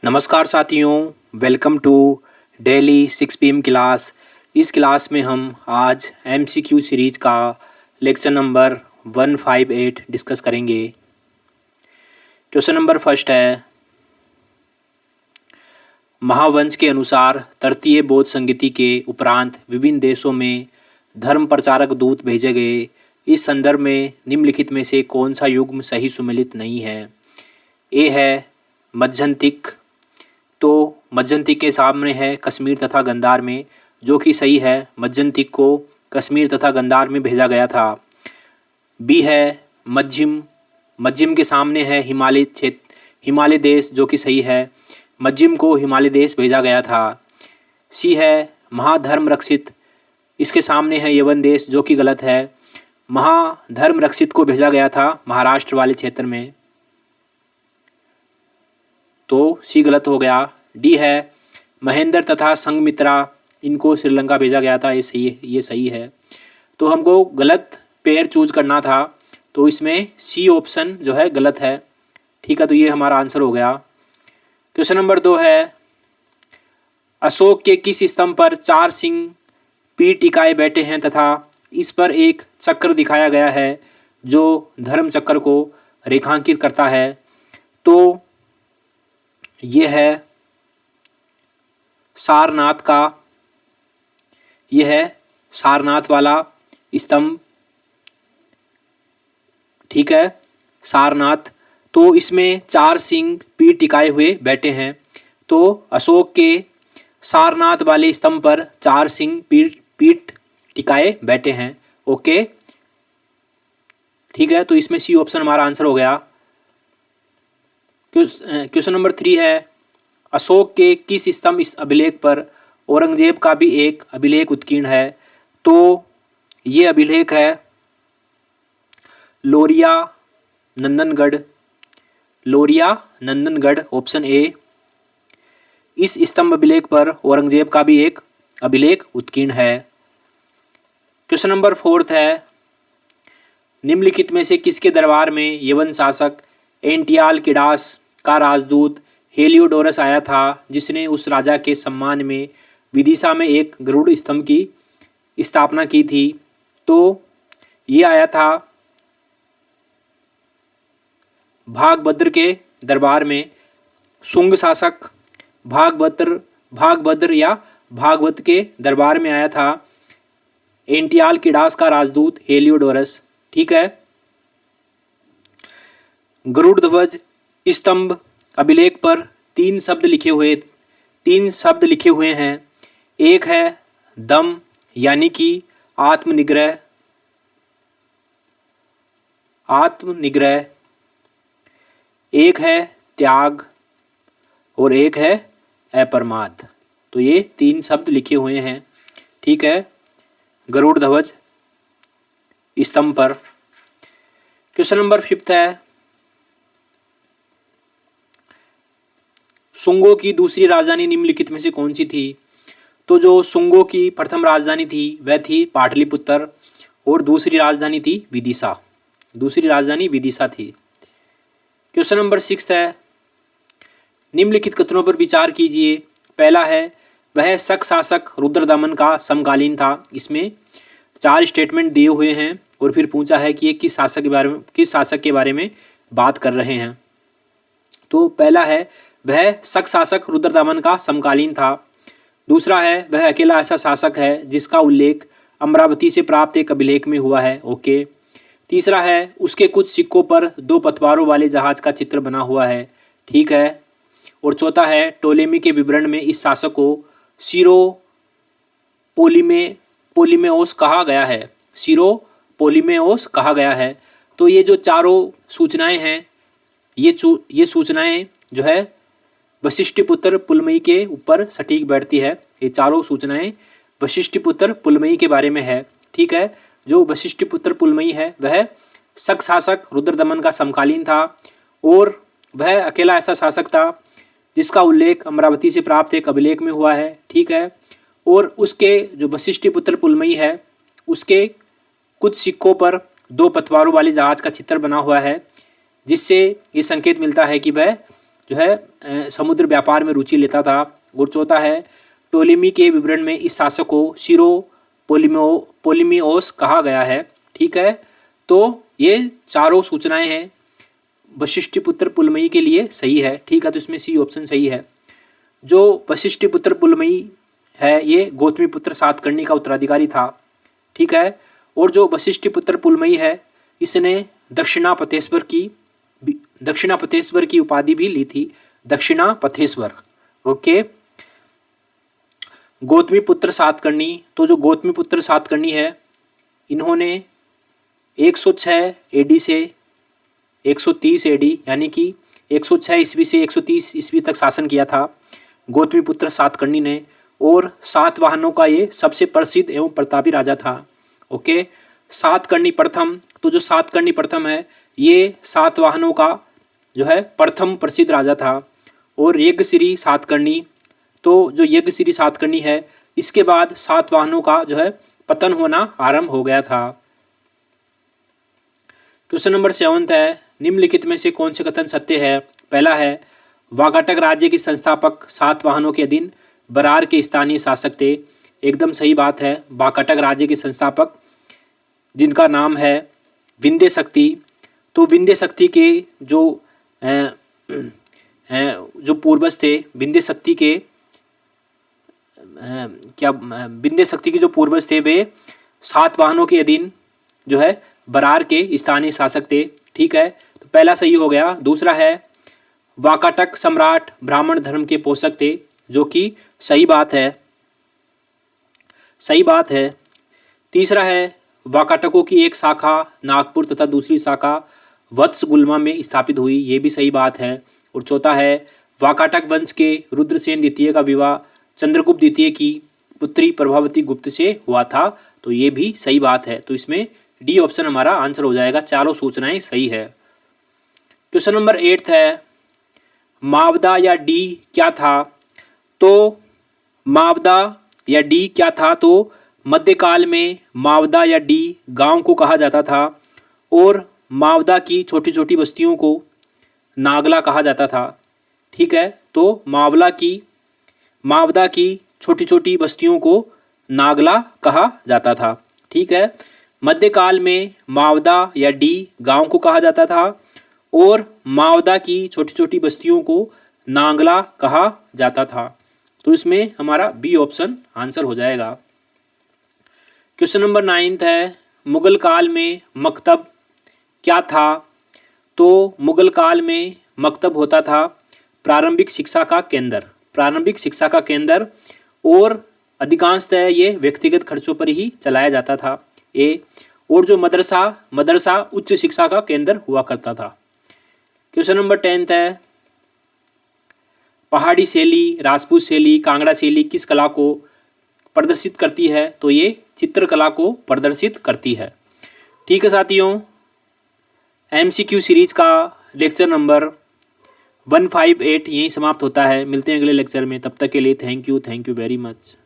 नमस्कार साथियों, welcome to daily 6 PM class. इस क्लास में हम आज MCQ सीरीज़ का लेक्चर नंबर 158 डिस्कस करेंगे। क्वेश्चन नंबर फर्स्ट है, महावंश के अनुसार तृतीय बौद्ध संगति के उपरांत विभिन्न देशों में धर्म प्रचारक दूत भेजे गए। इस संदर्भ में निम्नलिखित में से कौन सा युग्म सही सुमेलित नहीं है? ए है मध्यंतिक, तो मध्यंतिक के सामने है कश्मीर तथा गंधार में, जो कि सही है। मध्यंतिक को कश्मीर तथा गंधार में भेजा गया था। बी है मध्यम, मध्यम के सामने है हिमालय क्षेत्र, हिमालय देश, जो कि सही है। मध्यम को हिमालय देश भेजा गया था। सी है महाधर्म रक्षित, इसके सामने है यवन देश, जो कि गलत है। महाधर्म रक्षित को भेजा गया था महाराष्ट्र वाले क्षेत्र में, तो सी गलत हो गया। डी है महेंद्र तथा संघमित्रा, इनको श्रीलंका भेजा गया था, ये सही है। तो हमको गलत पेयर चूज करना था, तो इसमें सी ऑप्शन जो है गलत है। ठीक है, तो ये हमारा आंसर हो गया। क्वेश्चन नंबर 2 है, अशोक के किस स्तंभ पर 4 सिंह पीठ टिकाए बैठे हैं तथा इस पर एक चक्र दिखाया गया है जो धर्म चक्र को रेखांकित करता है? तो ये है सारनाथ का, यह है सारनाथ वाला स्तंभ। ठीक है, सारनाथ। तो इसमें 4 सिंह पीठ टिकाए हुए बैठे हैं, तो अशोक के सारनाथ वाले स्तंभ पर 4 सिंह पीठ टिकाए बैठे हैं। ओके, ठीक है, तो इसमें सी ऑप्शन हमारा आंसर हो गया। क्वेश्चन नंबर 3 है, अशोक के किस स्तंभ इस अभिलेख पर औरंगजेब का भी एक अभिलेख उत्कीर्ण है? तो ये अभिलेख है लोरिया नंदनगढ़, लोरिया नंदनगढ़, ऑप्शन ए। इस स्तंभ अभिलेख पर औरंगजेब का भी एक अभिलेख उत्कीर्ण है। क्वेश्चन नंबर 4 है, निम्नलिखित में से किसके दरबार में यवन शासक एंटियालकिडास का राजदूत हेलियोडोरस आया था, जिसने उस राजा के सम्मान में विदिशा में एक गरुड़ स्तंभ की स्थापना की थी? तो ये आया था भागभद्र के दरबार में। शुंग शासक भागभद्र या भागवत के दरबार में आया था एंटियालकिडास का राजदूत हेलियोडोरस। ठीक है, गरुड़ ध्वज स्तंभ अभिलेख पर 3 शब्द लिखे हुए हैं। एक है दम, यानी कि आत्मनिग्रह, एक है त्याग और एक है अपरमाद। तो ये 3 शब्द लिखे हुए हैं। ठीक है, गरुड़ ध्वज स्तंभ पर। क्वेश्चन नंबर 5 है, शुंगों की दूसरी राजधानी निम्नलिखित में से कौन सी थी? तो जो शुंगों की प्रथम राजधानी थी वह थी पाटलिपुत्र और दूसरी राजधानी थी विदिशा, दूसरी राजधानी विदिशा थी। क्वेश्चन नंबर 6 है, निम्नलिखित कथनों पर विचार कीजिए। पहला है, वह शक शासक रुद्रदमन का समकालीन था। इसमें 4 स्टेटमेंट दिए हुए हैं और फिर पूछा है कि ये किस शासक के बारे में बात कर रहे हैं। तो पहला है, वह शक शासक रुद्रदमन का समकालीन था। दूसरा है, वह अकेला ऐसा शासक है जिसका उल्लेख अमरावती से प्राप्त एक अभिलेख में हुआ है। ओके। तीसरा है, उसके कुछ सिक्कों पर 2 पतवारों वाले जहाज का चित्र बना हुआ है। ठीक है। और चौथा है, टोलेमी के विवरण में इस शासक को सीरो पोलिमेओस कहा गया है, सीरो पोलिमेओस कहा गया है। तो ये जो चारों सूचनाएं हैं, ये सूचनाएं जो है वशिष्ठिपुत्र पुलमई के ऊपर सटीक बैठती है। ये चारों सूचनाएं वशिष्ठिपुत्र पुलमई के बारे में है। ठीक है, जो वशिष्ठिपुत्र पुलमई है वह शक शासक रुद्रदमन का समकालीन था और वह अकेला ऐसा शासक था जिसका उल्लेख अमरावती से प्राप्त एक अभिलेख में हुआ है। ठीक है, और उसके जो वशिष्ठिपुत्र पुलमई है उसके कुछ सिक्कों पर 2 पतवारों वाले जहाज का चित्र बना हुआ है, जिससे ये संकेत मिलता है कि वह जो है समुद्र व्यापार में रुचि लेता था। और चौथा है टोलेमी के विवरण में इस शासक को सीरो पोलिमियोस कहा गया है। ठीक है, तो ये चारों सूचनाएं हैं वशिष्ठपुत्र पुलमयी के लिए सही है। ठीक है, तो इसमें सी ऑप्शन सही है। जो वशिष्ठपुत्र पुलमयी है ये गौतमीपुत्र सातकर्णी का उत्तराधिकारी था। ठीक है, और जो वशिष्ठपुत्र पुलमयी है इसने दक्षिणापथेश्वर की उपाधि भी ली थी, दक्षिणापथेश्वर। ओके, गौतमीपुत्र सातकर्णी, तो जो गौतमीपुत्र सातकर्णी है इन्होंने 106 एडी से 130 एडी यानी कि 106 ईस्वी से 130 ईस्वी तक शासन किया था गौतमीपुत्र सातकर्णी ने। और सातवाहनों का ये सबसे प्रसिद्ध एवं प्रतापी राजा था। ओके, सातकर्णी प्रथम, तो जो सातकर्णी प्रथम है ये सातवाहनों का जो है प्रथम प्रसिद्ध राजा था। और यज्ञश्री सातकर्णी, तो जो यज्ञश्री सातकर्णी है इसके बाद सातवाहनों का जो है पतन होना आरंभ हो गया था। क्वेश्चन नंबर 7 है निम्नलिखित में से कौन से कथन सत्य है। पहला है वाकाटक राज्य के संस्थापक सातवाहनों के अधीन बरार के स्थानीय शासक थे। एकदम सही बात है। वाकाटक राज्य के संस्थापक जिनका नाम है विंध्य शक्ति, तो विंध्य शक्ति के जो पूर्वज थे, विंध्य शक्ति के जो पूर्वज थे वे सातवाहनों के अधीन जो है बरार के स्थानीय शासक थे। ठीक है, तो पहला सही हो गया। दूसरा है वाकाटक सम्राट ब्राह्मण धर्म के पोषक थे, जो कि सही बात है, सही बात है। तीसरा है वाकाटकों की एक शाखा नागपुर तथा दूसरी शाखा वत्सगुल्मा में स्थापित हुई, ये भी सही बात है। और चौथा है वाकाटक वंश के रुद्रसेन द्वितीय का विवाह चंद्रगुप्त द्वितीय की पुत्री प्रभावती गुप्त से हुआ था, तो ये भी सही बात है। तो इसमें डी ऑप्शन हमारा आंसर हो जाएगा। चारों सूचनाएं सही है। क्वेश्चन नंबर 8 है मावदा या डी क्या था। तो मावदा या डी क्या था, तो मध्यकाल में मावदा या डी गांव को कहा जाता था और मावदा की छोटी छोटी बस्तियों को नागला कहा जाता था। ठीक है, तो मावदा की छोटी छोटी बस्तियों को नागला कहा जाता था। ठीक है, मध्यकाल में मावदा या डी गांव को कहा जाता था और मावदा की छोटी छोटी बस्तियों को नागला कहा जाता था। तो इसमें हमारा बी ऑप्शन आंसर हो जाएगा। क्वेश्चन नंबर 9 है मुगल काल में मकतब क्या था। तो मुगल काल में मकतब होता था प्रारंभिक शिक्षा का केंद्र, प्रारंभिक शिक्षा का केंद्र, और अधिकांशतः ये व्यक्तिगत खर्चों पर ही चलाया जाता था। और जो मदरसा उच्च शिक्षा का केंद्र हुआ करता था। क्वेश्चन नंबर 10 है पहाड़ी शैली, राजपूत शैली, कांगड़ा शैली किस कला को प्रदर्शित करती है। तो ये चित्रकला को प्रदर्शित करती है। ठीक है साथियों, MCQ सीरीज का लेक्चर नंबर 158 यहीं समाप्त होता है। मिलते हैं अगले लेक्चर में, तब तक के लिए थैंक यू वेरी मच।